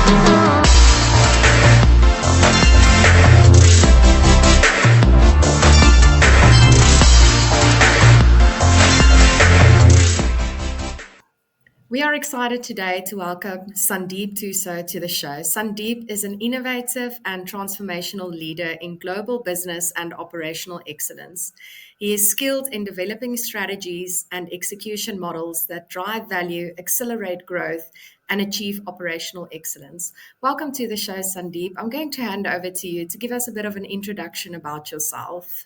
We are excited today to welcome Sundeep Thusoo to the show. Sundeep is an innovative and transformational leader in global business and operational excellence. He is skilled in developing strategies and execution models that drive value, accelerate growth, and achieve operational excellence. Welcome to the show, Sundeep. I'm going to hand over to you to give us a bit of an introduction about yourself.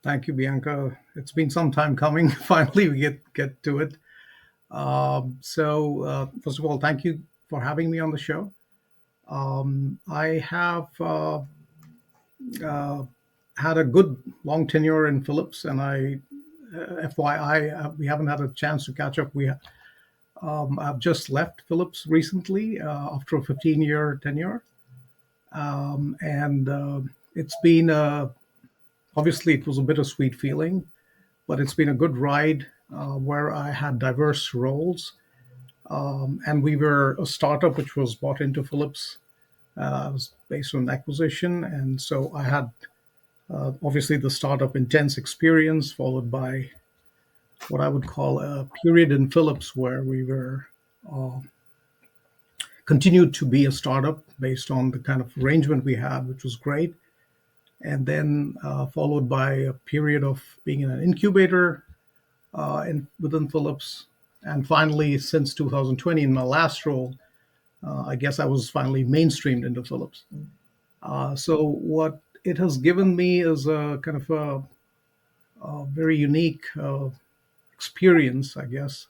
Thank you, Bianca. It's been some time coming. Finally, we get to it. First of all, thank you for having me on the show. I have had a good long tenure in Philips, and FYI, we haven't had a chance to catch up. I've just left Philips recently after a 15-year tenure, and it's been obviously it was a bittersweet feeling, but it's been a good ride where I had diverse roles. And we were a startup which was bought into Philips. It was based on acquisition. And so I had obviously the startup intense experience, followed by what I would call a period in Philips where we were continued to be a startup based on the kind of arrangement we had, which was great. And then followed by a period of being in an incubator within Philips. And finally, since 2020, in my last role, I guess I was finally mainstreamed into Philips. So what it has given me is a kind of a very unique experience, I guess,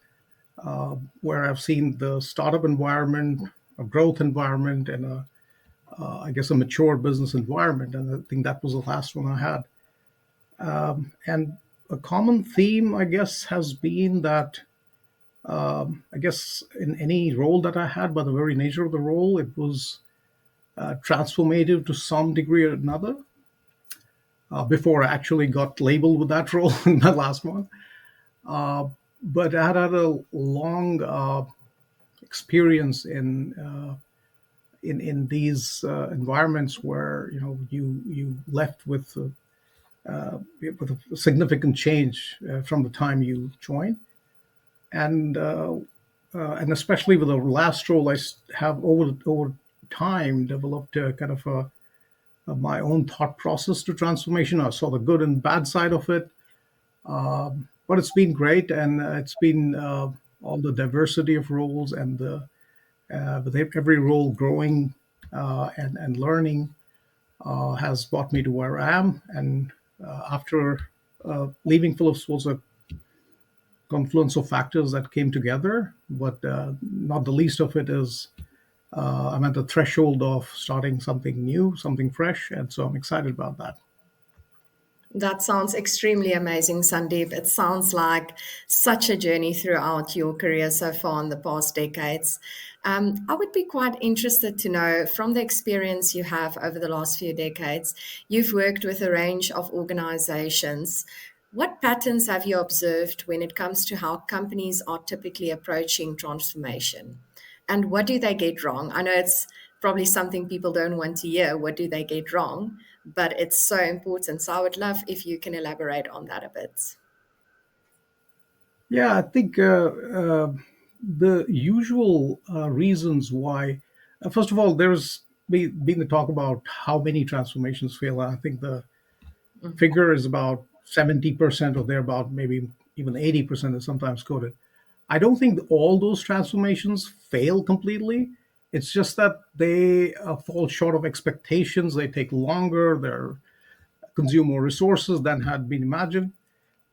where I've seen the startup environment, a growth environment, and I guess a mature business environment. And I think that was the last one I had. And a common theme, I guess, has been that I guess in any role that I had, by the very nature of the role, it was transformative to some degree or another before I actually got labeled with that role in my last one. But I had a long experience in these environments where you left with a significant change from the time you joined, and especially with the last role, I have over time developed a kind of my own thought process to transformation. I saw the good and bad side of it, but it's been great, and it's been all the diversity of roles and with every role growing and learning has brought me to where I am. And after leaving Philips was a confluence of factors that came together, but not the least of it is I'm at the threshold of starting something new, something fresh, and so I'm excited about that. That sounds extremely amazing, Sundeep. It sounds like such a journey throughout your career so far in the past decades. I would be quite interested to know, from the experience you have over the last few decades, you've worked with a range of organizations. What patterns have you observed when it comes to how companies are typically approaching transformation? And what do they get wrong? I know it's probably something people don't want to hear. What do they get wrong? But it's so important. So I would love if you can elaborate on that a bit. Yeah, I think the usual reasons why, first of all, there's been the talk about how many transformations fail. I think the figure is about 70% or thereabout, maybe even 80% is sometimes quoted. I don't think all those transformations fail completely. It's just that they fall short of expectations. They take longer. They consume more resources than had been imagined.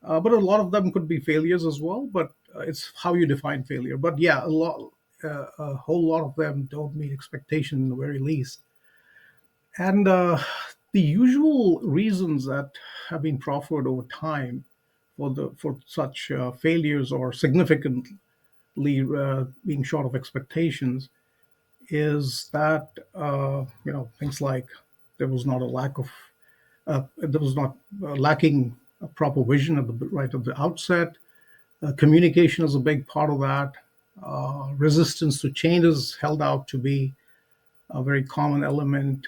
But a lot of them could be failures as well. But it's how you define failure. But yeah, a whole lot of them don't meet expectation in the very least. And the usual reasons that have been proffered over time for such failures or significantly being short of expectations is that things like there was not a lack of there was not lacking a proper vision at the right at the outset. Communication is a big part of that. resistance to change is held out to be a very common element,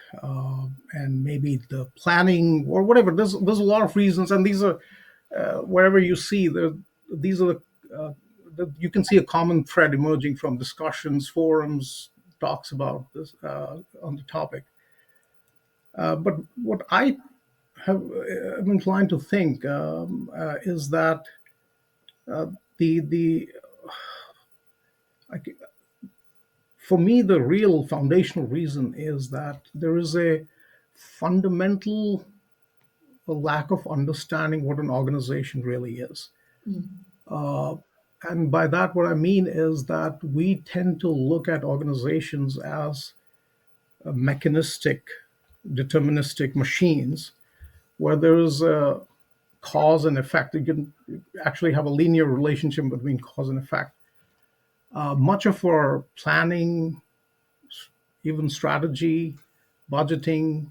and maybe the planning or whatever. There's a lot of reasons, and these are wherever you see these are you can see a common thread emerging from discussions, forums, talks about this on the topic. But what I am inclined to think is that the I, for me, the real foundational reason is that there is a fundamental lack of understanding what an organization really is. Uh, and by that, what I mean is that we tend to look at organizations as mechanistic, deterministic machines where there is a cause and effect. You can actually have a linear relationship between cause and effect. Much of our planning, even strategy, budgeting,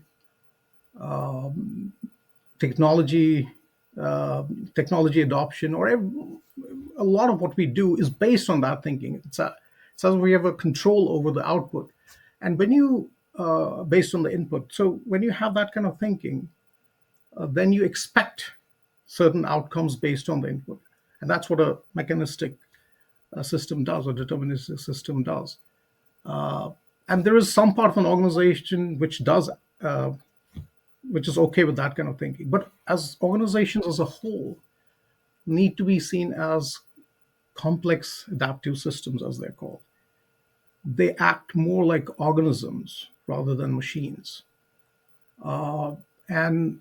technology, technology adoption, or a lot of what we do is based on that thinking. It's as we have a control over the output, and when you based on the input. So when you have that kind of thinking, then you expect certain outcomes based on the input, and that's what a mechanistic system does, or deterministic system does. And there is some part of an organization which does which is okay with that kind of thinking. But as organizations as a whole need to be seen as complex adaptive systems, as they're called. They act more like organisms rather than machines. And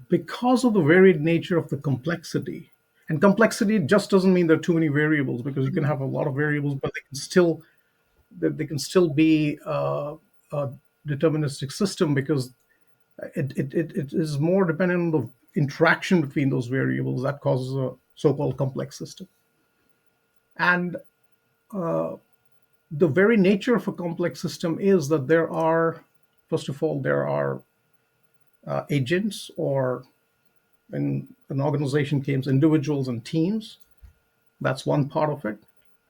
because of the varied nature of the complexity, and complexity just doesn't mean there are too many variables, because you can have a lot of variables, but they can still be a deterministic system, because it is more dependent on the interaction between those variables that causes a so-called complex system. And the very nature of a complex system is that there are, first of all, there are agents, or in an organization case, individuals and teams. That's one part of it.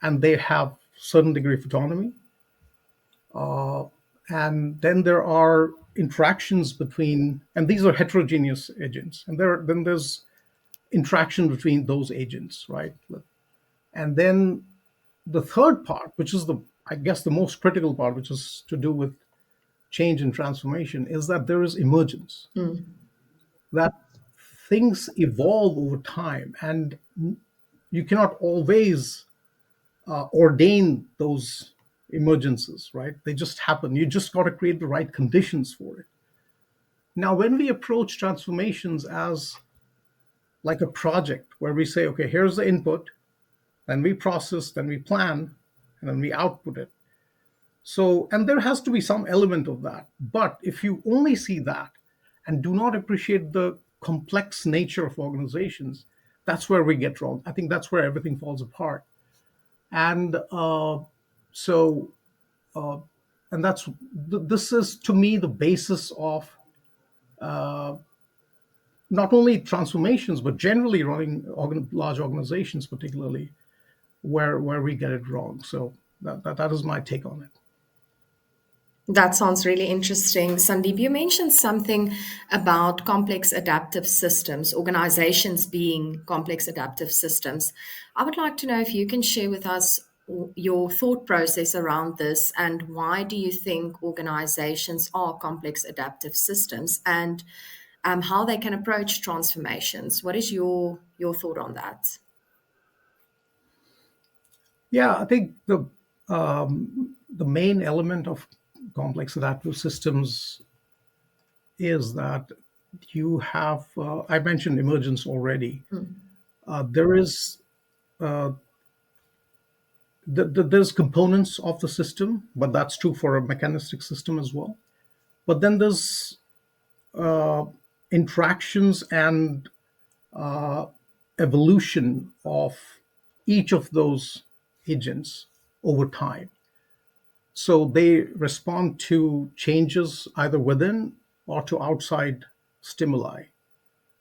And they have certain degree of autonomy. And then there are interactions between, and these are heterogeneous agents, and then there's interaction between those agents, right? And then the third part, which is I guess the most critical part, which is to do with change and transformation, is that there is emergence, that things evolve over time, and you cannot always ordain those emergences, right? They just happen. You just got to create the right conditions for it. Now, when we approach transformations as like a project where we say, okay, here's the input, then we process, then we plan, and then we output it. So, and there has to be some element of that. But if you only see that and do not appreciate the complex nature of organizations, that's where we get wrong. I think that's where everything falls apart. And so, uh, and this is to me the basis of not only transformations, but generally running large organizations, particularly where we get it wrong. So that is my take on it. That sounds really interesting. Sandeep, you mentioned something about complex adaptive systems, organizations being complex adaptive systems. I would like to know if you can share with us your thought process around this, and why do you think organizations are complex adaptive systems, and how they can approach transformations. What is your thought on that? Yeah, I think the main element of complex adaptive systems is that you have. I mentioned emergence already. There is there's components of the system, but that's true for a mechanistic system as well. But then there's uh, interactions and evolution of each of those agents over time. So they respond to changes either within or to outside stimuli,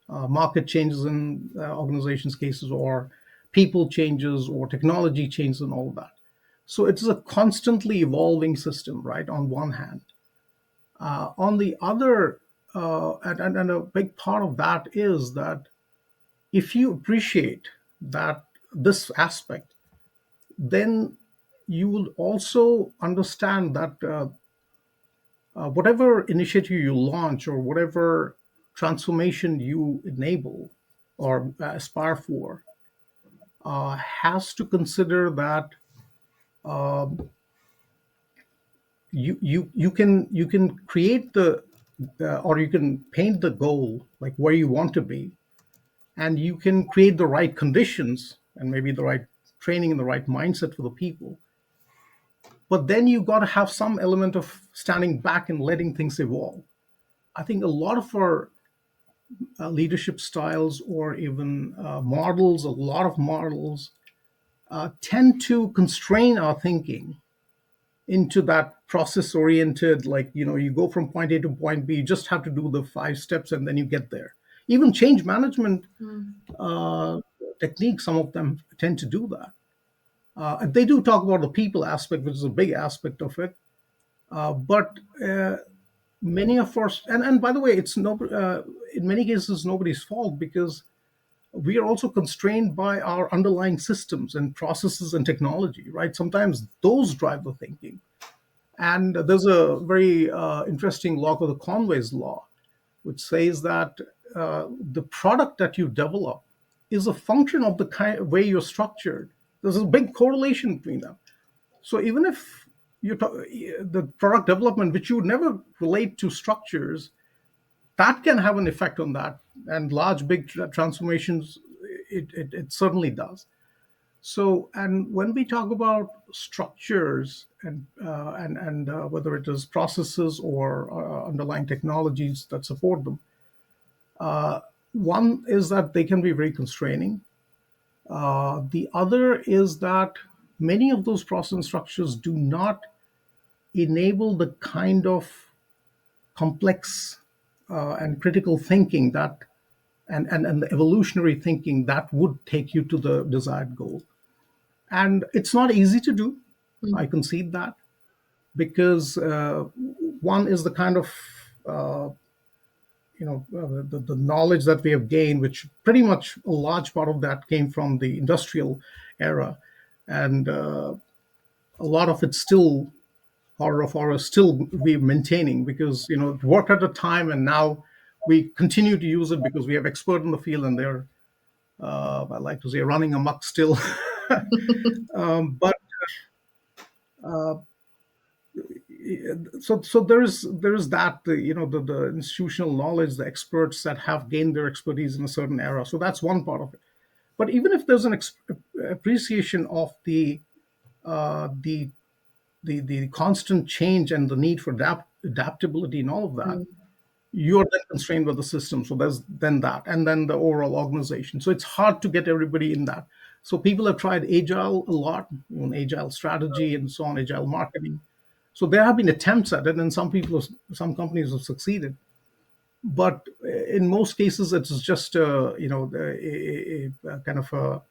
market changes in organizations' cases, or people changes or technology changes and all that. So it is a constantly evolving system, right? On one hand, on the other, and a big part of that is that if you appreciate that this aspect, then you will also understand that whatever initiative you launch or whatever transformation you enable or aspire for has to consider that you can create or you can paint the goal like where you want to be, and you can create the right conditions and maybe the right training and the right mindset for the people. But then you got to have some element of standing back and letting things evolve. I think a lot of our leadership styles or even models, a lot of models tend to constrain our thinking into that process oriented, like, you go from point A to point B, you just have to do the 5 steps and then you get there. Even change management uh, techniques, some of them tend to do that. They do talk about the people aspect, which is a big aspect of it. But many of us, and by the way, it's no, in many cases nobody's fault, because we are also constrained by our underlying systems and processes and technology, right? Sometimes those drive the thinking. And there's a very interesting law called the Conway's law, which says that the product that you develop is a function of the kind of way you're structured. There's a big correlation between them. So even if the product development, which you would never relate to structures, that can have an effect on that. And large, big transformations, it certainly does. So, and when we talk about structures and whether it is processes or underlying technologies that support them, one is that they can be very constraining. The other is that many of those process structures do not enable the kind of complex and critical thinking that and the evolutionary thinking that would take you to the desired goal. And it's not easy to do. I concede that, because one is the kind of the knowledge that we have gained, which pretty much a large part of that came from the industrial era, and a lot of it still, horror of horror, still we're maintaining, because it worked at the time, and now we continue to use it because we have expert in the field, and they're I like to say running amok still. But so there is that, the institutional knowledge, the experts that have gained their expertise in a certain era. So that's one part of it. But even if there's an appreciation of the the constant change and the need for adaptability and all of that, you're then constrained by the system. So there's then that, and then the overall organization. So it's hard to get everybody in that. So people have tried agile a lot, agile strategy and so on, agile marketing. So there have been attempts at it, and some companies have succeeded. But in most cases, it's just a kind of a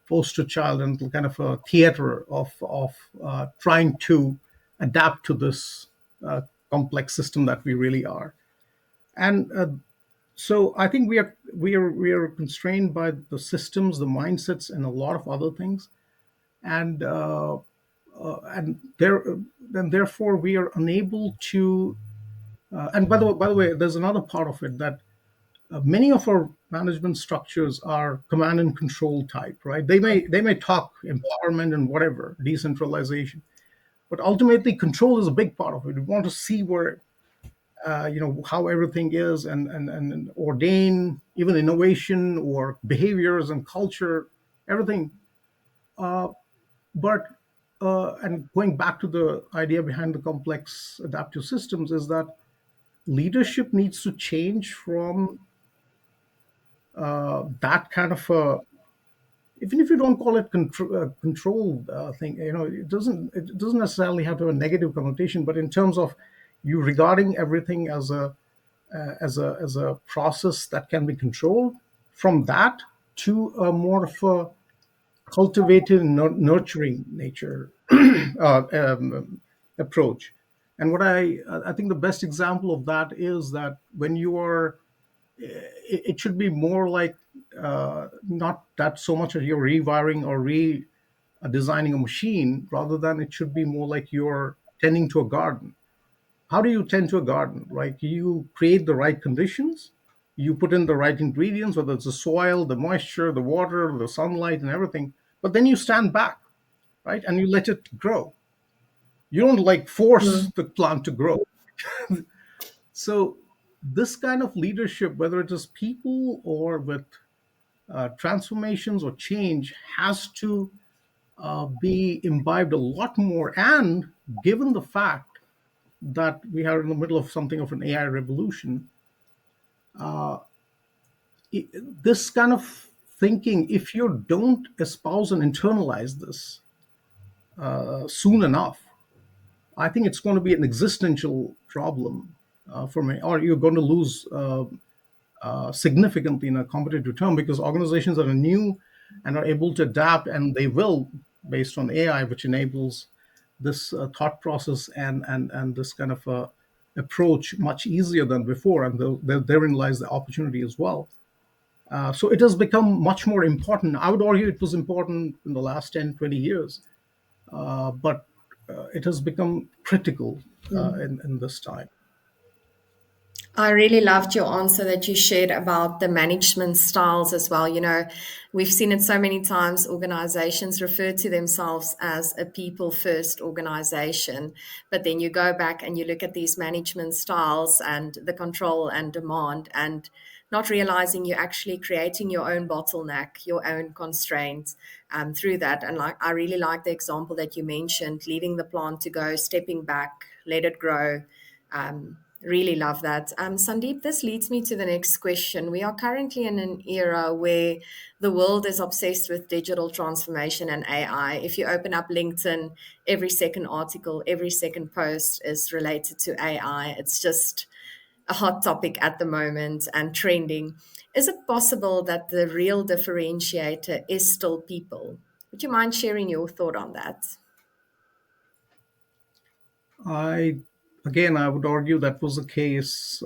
poster child and kind of a theater of trying to adapt to this complex system that we really are. And so I think we are constrained by the systems, the mindsets, and a lot of other things. And and there then therefore we are unable to. And by the way, there's another part of it, that many of our management structures are command and control type, right? They may talk empowerment and whatever, decentralization, but ultimately control is a big part of it. We want to see where how everything is, and ordain even innovation or behaviors and culture, everything. But and going back to the idea behind the complex adaptive systems, is that leadership needs to change from that kind of a, even if you don't call it control thing, it doesn't necessarily have to have a negative connotation, but in terms of you regarding everything as a process that can be controlled, from that to a more of a cultivated nurturing nature approach. And what I think the best example of that is that when you are, it should be more like, not that so much that you're rewiring or designing a machine, rather than it should be more like you're tending to a garden. How do you tend to a garden, right? You create the right conditions, you put in the right ingredients, whether it's the soil, the moisture, the water, the sunlight, and everything. But then you stand back, right? And you let it grow. You don't like force Mm. the plant to grow. So, this kind of leadership, whether it is people or with transformations or change, has to be imbibed a lot more. And given the fact that we are in the middle of something of an AI revolution, this kind of thinking, if you don't espouse and internalize this soon enough, I think it's going to be an existential problem for me, or you're going to lose significantly in a competitive term, because organizations that are new and are able to adapt, and they will, based on AI, which enables this thought process and this kind of approach much easier than before, and therein lies the opportunity as well. So it has become much more important. I would argue it was important in the last 10, 20 years, but it has become critical in this time. I really loved your answer that you shared about the management styles as well. You know, we've seen it so many times. Organizations refer to themselves as a people first organization, but then you go back and you look at these management styles and the control and demand, and not realizing you're actually creating your own bottleneck, your own constraints through that. And like, I really like the example that you mentioned, leaving the plant to go, stepping back, let it grow. Really love that. Sandeep, this leads me to the next question. We are currently in an era where the world is obsessed with digital transformation and AI. If you open up LinkedIn, every second article, every second post is related to AI. It's just a hot topic at the moment and trending. Is it possible that the real differentiator is still people? Would you mind sharing your thought on that? I Again, I would argue that was the case,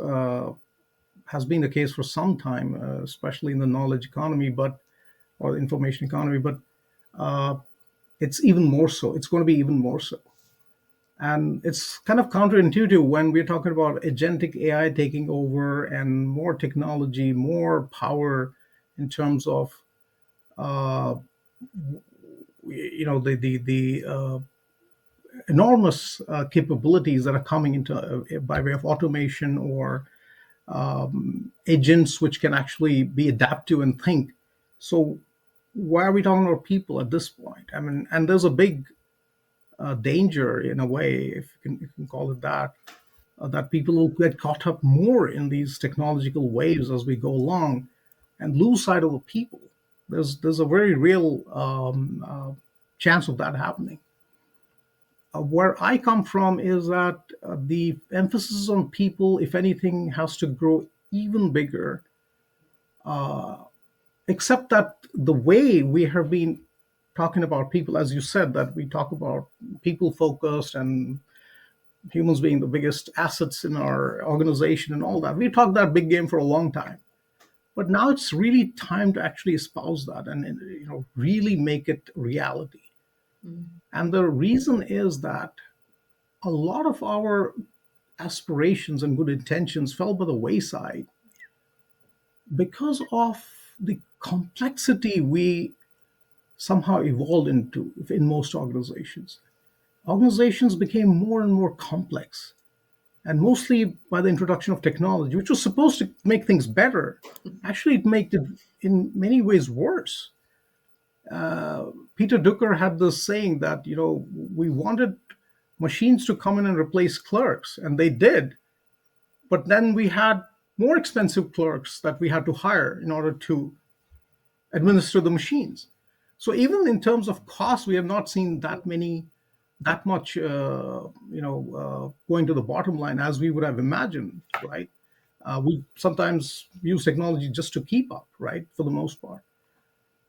has been the case for some time, especially in the knowledge economy, but or information economy. But it's even more so. It's going to be even more so. And it's kind of counterintuitive when we're talking about agentic AI taking over and more technology, more power in terms of the enormous capabilities that are coming into by way of automation or agents which can actually be adaptive and think. So why are we talking about people at this point? I mean, and there's a big danger in a way, if you can call it that, that people will get caught up more in these technological waves as we go along and lose sight of the people. There's a very real chance of that happening. Where I come from is that the emphasis on people, if anything, has to grow even bigger, except that the way we have been talking about people, as you said, that we talk about people focused and humans being the biggest assets in our organization and all that. We talked that big game for a long time. But now it's really time to actually espouse that and really make it reality. And the reason is that a lot of our aspirations and good intentions fell by the wayside because of the complexity we somehow evolved into in most organizations. Organizations became more and more complex, and mostly by the introduction of technology, which was supposed to make things better. Actually, it made it in many ways worse. Peter Drucker had this saying that we wanted machines to come in and replace clerks, and they did. But then we had more expensive clerks that we had to hire in order to administer the machines. So even in terms of cost, we have not seen that much, going to the bottom line as we would have imagined, right? We sometimes use technology just to keep up, right, for the most part.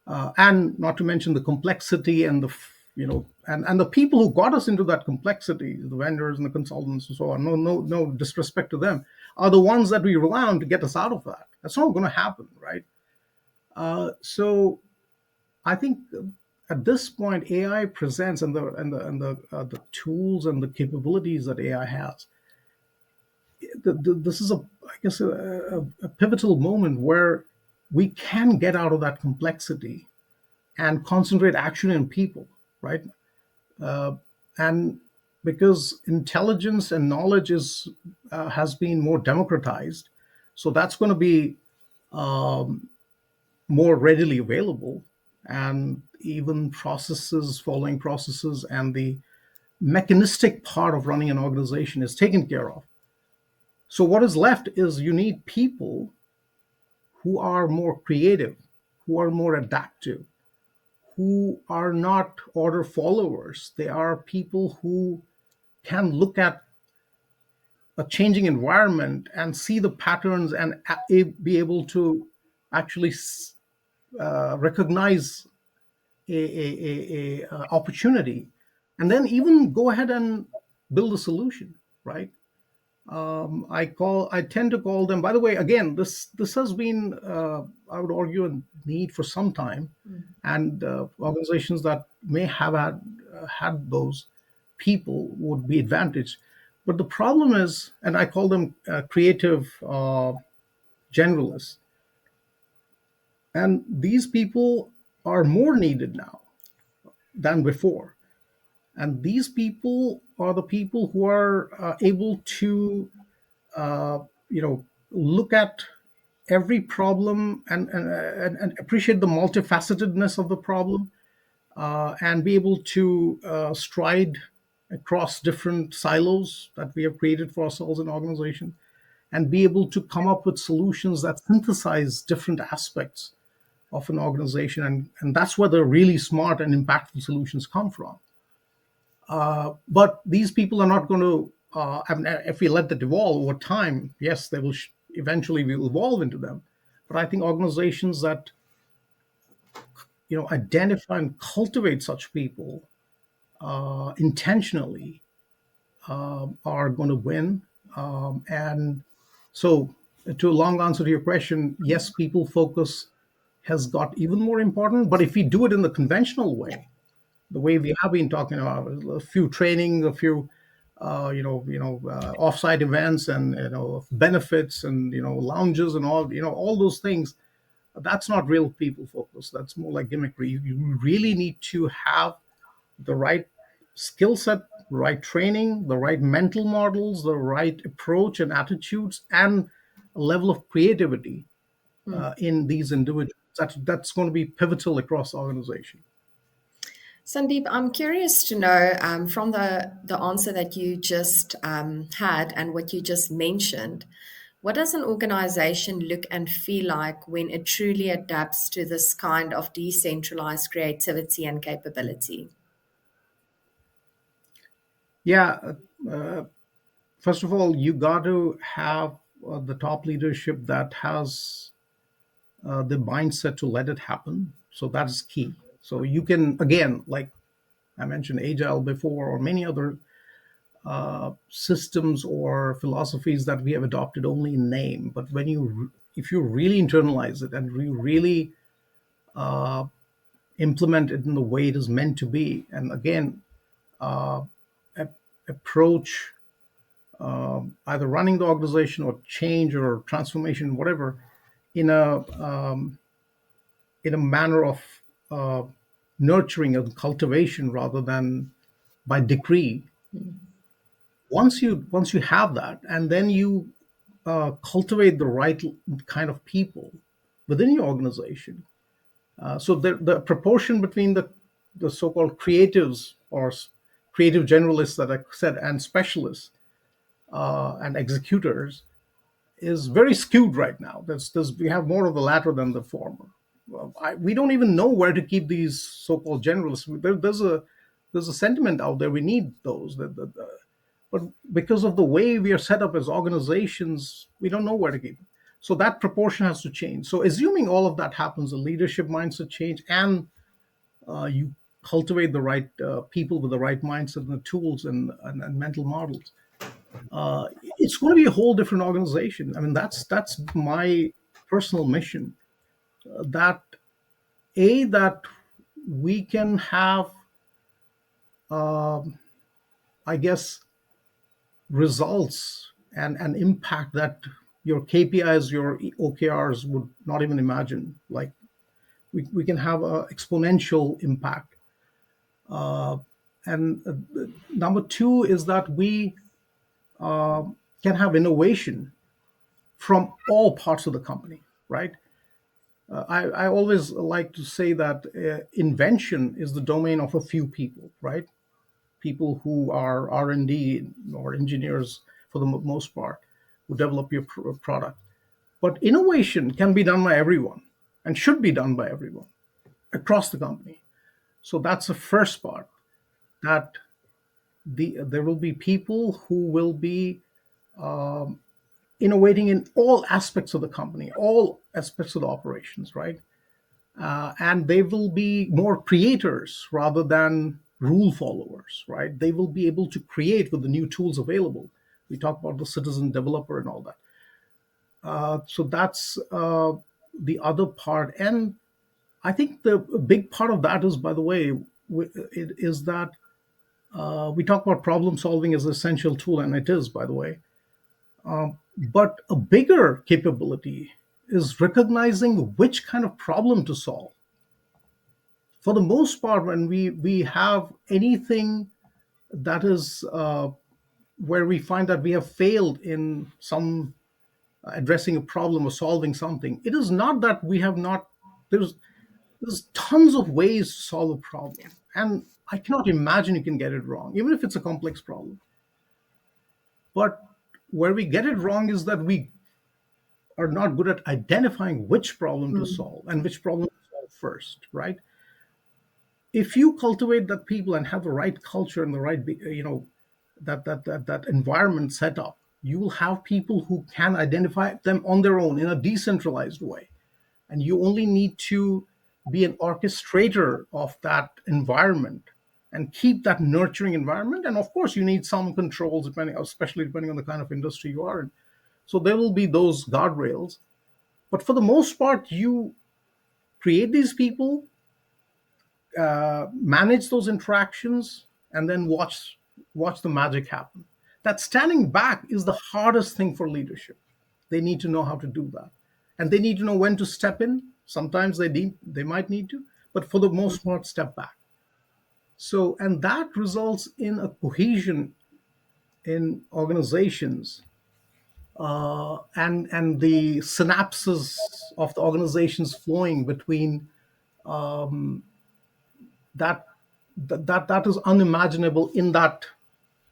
and not to mention the complexity and and the people who got us into that complexity, the vendors and the consultants and so on. No disrespect to them, are the ones that we rely on to get us out of that. That's not going to happen, right? So I think at this point, AI presents, and the tools and the capabilities that AI has. This is I guess, a pivotal moment where we can get out of that complexity and concentrate action in people, right? And because intelligence and knowledge is has been more democratized, so that's going to be more readily available, and even processes, following processes, and the mechanistic part of running an organization is taken care of. So what is left is you need people who are more creative, who are more adaptive, who are not order followers. They are people who can look at a changing environment and see the patterns and be able to actually recognize a opportunity, and then even go ahead and build a solution, right? I tend to call them. By the way, again, this has been, I would argue, a need for some time, and organizations that may have had those people would be advantaged. But the problem is, and I call them creative generalists, and these people are more needed now than before. And these people are the people who are able to look at every problem, and appreciate the multifacetedness of the problem, and be able to stride across different silos that we have created for ourselves in organization, and be able to come up with solutions that synthesize different aspects of an organization. And that's where the really smart and impactful solutions come from. But these people are not going to, I mean, if we let that evolve over time, yes, they will eventually will evolve into them. But I think organizations that identify and cultivate such people intentionally are going to win. And so, to a long answer to your question, yes, people focus has got even more important. But if we do it in the conventional Yeah. way, the way we have been talking about, a few training, a few offsite events, and benefits, and lounges, and all those things, that's not real people focus. That's more like gimmickry. You really need to have the right skill set, the right training, the right mental models, the right approach and attitudes, and a level of creativity in these individuals. That's going to be pivotal across the organization. Sandeep, I'm curious to know from the answer that you just had and what you just mentioned, what does an organization look and feel like when it truly adapts to this kind of decentralized creativity and capability? Yeah, first of all, you got to have the top leadership that has the mindset to let it happen. So that's key. So you can, again, like I mentioned, agile before, or many other systems or philosophies that we have adopted only in name. But if you really internalize it, and you really implement it in the way it is meant to be, and again, approach either running the organization or change or transformation, whatever, in a manner of uh, nurturing and cultivation rather than by decree. Once you have that, and then you cultivate the right kind of people within your organization. So the proportion between the so-called creatives, or creative generalists that I said, and specialists and executors, is very skewed right now. We have more of the latter than the former. Well, we don't even know where to keep these so-called generalists. There's a sentiment out there. We need those. But because of the way we are set up as organizations, we don't know where to keep them. So that proportion has to change. So assuming all of that happens, the leadership mindset change, and you cultivate the right people with the right mindset and the tools and mental models, it's going to be a whole different organization. I mean, that's my personal mission. That that we can have, I guess, results and impact that your KPIs, your OKRs would not even imagine. Like we can have a exponential impact. And number two is that we can have innovation from all parts of the company, right? I always like to say that invention is the domain of a few people, right? People who are R&D or engineers for the most part, who develop your product. But innovation can be done by everyone and should be done by everyone across the company. So that's the first part, that there will be people who will be innovating in all aspects of the company, all aspects of the operations, right? And they will be more creators rather than rule followers, right? They will be able to create with the new tools available. We talk about the citizen developer and all that. So that's the other part. And I think the big part of that is, by the way, it is that we talk about problem solving as an essential tool, and it is, by the way. But a bigger capability is recognizing which kind of problem to solve. For the most part, when we have anything that is where we find that we have failed in some addressing a problem or solving something, it is not that we have not. There's tons of ways to solve a Yeah. problem, and I cannot imagine you can get it wrong, even if it's a complex problem. But where we get it wrong is that we are not good at identifying which problem to Mm. solve and which problem to solve first, right? If you cultivate that people and have the right culture and the right that environment set up, you will have people who can identify them on their own in a decentralized way, and you only need to be an orchestrator of that environment and keep that nurturing environment. And of course you need some controls, depending, especially depending on the kind of industry you are in. So there will be those guardrails, but for the most part you create these people, manage those interactions, and then watch the magic happen. That standing back is the hardest thing for leadership. They need to know how to do that, and they need to know when to step in. Sometimes they might need to, but for the most part, step back. So, and that results in a cohesion in organizations, and the synapses of the organizations flowing between that that is unimaginable in that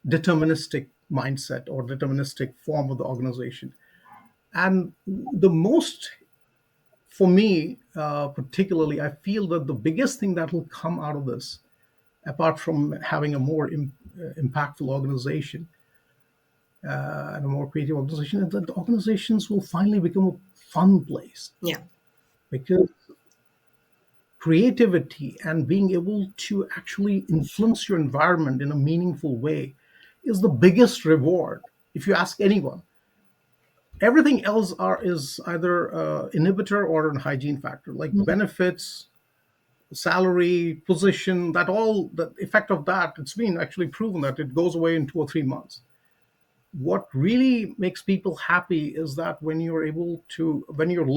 deterministic mindset or deterministic form of the organization. And the most, for me particularly, I feel that the biggest thing that will come out of this, apart from having a more impactful organization and a more creative organization, is that the organizations will finally become a fun place, Yeah. because creativity and being able to actually influence your environment in a meaningful way is the biggest reward. If you ask anyone, everything else is either inhibitor or a hygiene factor, like benefits, salary, position. That all, the effect of that, it's been actually proven that it goes away in 2 or 3 months. What really makes people happy is that when you're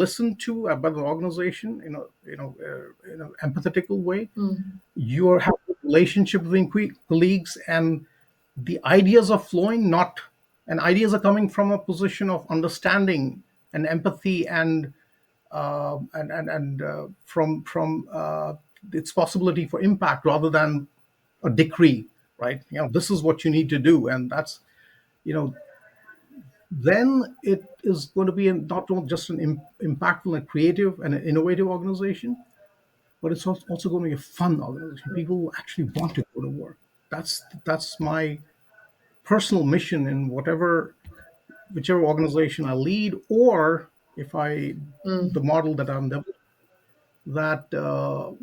listened to by the organization in an empathetical way, Mm. you are having a relationship between colleagues, and the ideas are flowing, not and ideas are coming from a position of understanding and empathy, and from its possibility for impact, rather than a decree, right? This is what you need to do, and that's you know then it is going to be not just an impactful and creative and an innovative organization, but it's also going to be a fun organization. People will actually want to go to work. That's my personal mission in whichever organization I lead, or if I the model that I'm developing that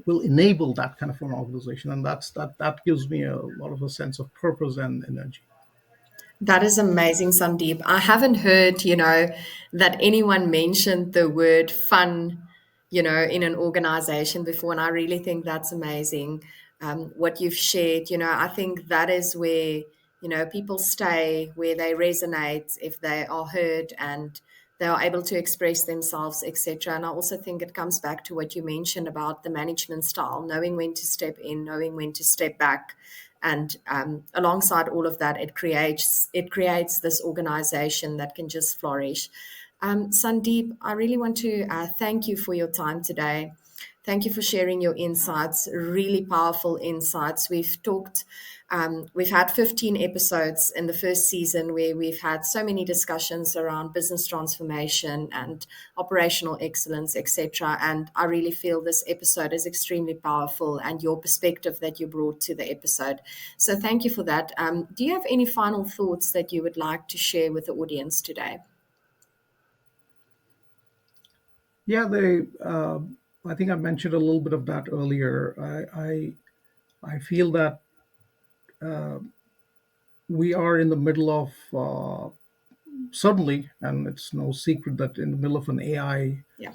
will enable that kind of an organization, and that gives me a lot of a sense of purpose and energy. That is amazing, Sandeep. I haven't heard, that anyone mentioned the word fun, in an organization before. And I really think that's amazing. What you've shared, I think that is where, people stay, where they resonate, if they are heard and they are able to express themselves, etc. And I also think it comes back to what you mentioned about the management style, knowing when to step in, knowing when to step back, and alongside all of that, it creates this organization that can just flourish. Sandeep, I really want to thank you for your time today. Thank you for sharing your insights, really powerful insights. We've had 15 episodes in the first season where we've had so many discussions around business transformation and operational excellence, etc. And I really feel this episode is extremely powerful, and your perspective that you brought to the episode. So thank you for that. Do you have any final thoughts that you would like to share with the audience today? Yeah, they. I think I mentioned a little bit of that earlier. I feel that we are in the middle of suddenly, and it's no secret that in the middle of an AI Yeah.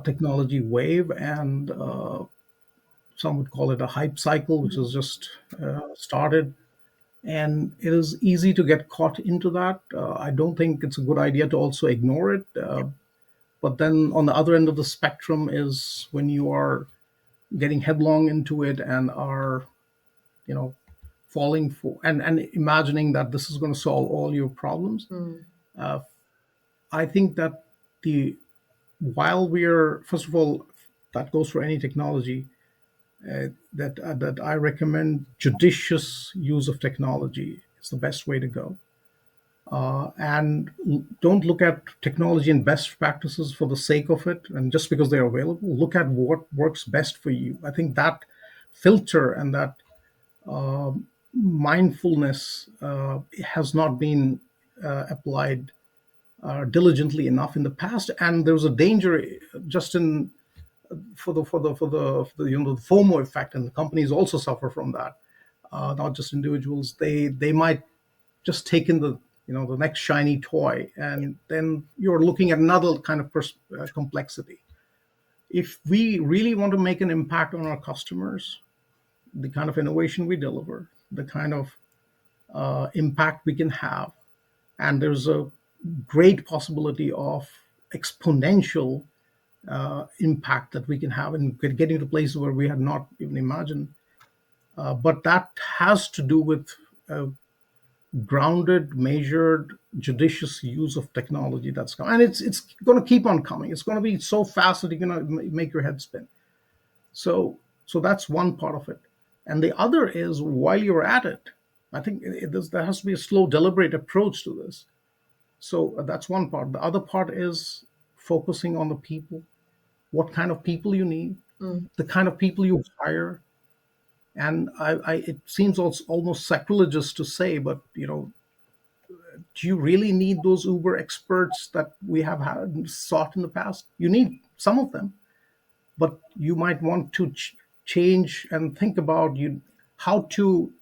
technology wave, and some would call it a hype cycle, which has just started. And it is easy to get caught into that. I don't think it's a good idea to also ignore it. But then on the other end of the spectrum is when you are getting headlong into it and are, you know, falling for and imagining that this is going to solve all your problems. I think that the while we're first of all, that goes for any technology, that I recommend judicious use of technology is the best way to go. And don't look at technology and best practices for the sake of it and just because they're available. Look at what works best for you. I think that filter and that mindfulness has not been applied diligently enough in the past, and there's a danger just in for the the FOMO effect, and the companies also suffer from that. Not just individuals. They might just take in the the next shiny toy, and then you're looking at another kind of complexity. If we really want to make an impact on our customers, the kind of innovation we deliver, the kind of impact we can have, and there's a great possibility of exponential impact that we can have in getting to places where we had not even imagined. But that has to do with grounded, measured, judicious use of technology that's coming, and it's going to keep on coming. It's going to be so fast that you're going to make your head spin. So that's one part of it, and the other is while you're at it, I think there has to be a slow, deliberate approach to this. So that's one part. The other part is focusing on the people, what kind of people you need, the kind of people you hire. And it seems almost sacrilegious to say, but do you really need those Uber experts that we have sought in the past? You need some of them, but you might want to change and think about how to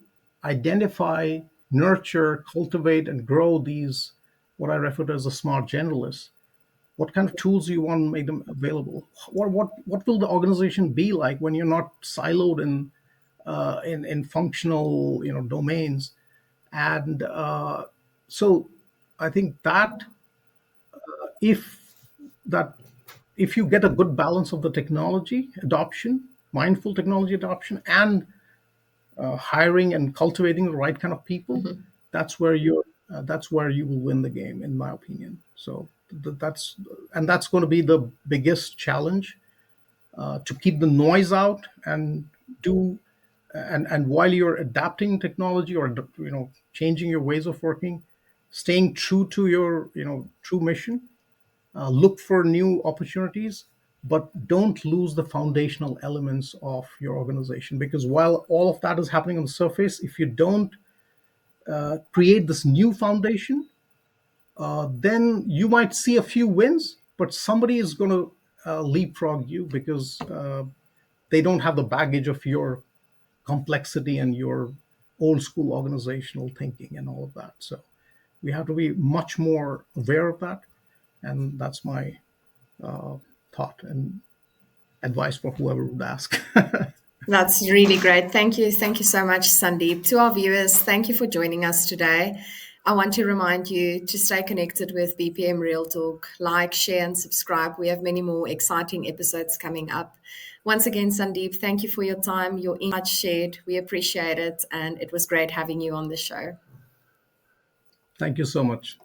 identify, nurture, cultivate, and grow these what I refer to as the smart generalists. What kind of tools do you want to make them available? What will the organization be like when you're not siloed in functional domains? And so I think if that if you get a good balance of the technology adoption, mindful technology adoption, and hiring and cultivating the right kind of people, that's where you will win the game, in my opinion. So that's going to be the biggest challenge, to keep the noise out and do and while you're adapting technology or changing your ways of working, staying true to your true mission. Look for new opportunities, but don't lose the foundational elements of your organization, because while all of that is happening on the surface, if you don't create this new foundation, then you might see a few wins, but somebody is going to leapfrog you because they don't have the baggage of your complexity and your old school organizational thinking and all of that. So we have to be much more aware of that. And that's my thought and advice for whoever would ask. That's really great. Thank you. Thank you so much, Sandeep. To our viewers, thank you for joining us today. I want to remind you to stay connected with BPM Real Talk, like, share, and subscribe. We have many more exciting episodes coming up. Once again, Sandeep, thank you for your time, your insights shared. We appreciate it, and it was great having you on the show. Thank you so much.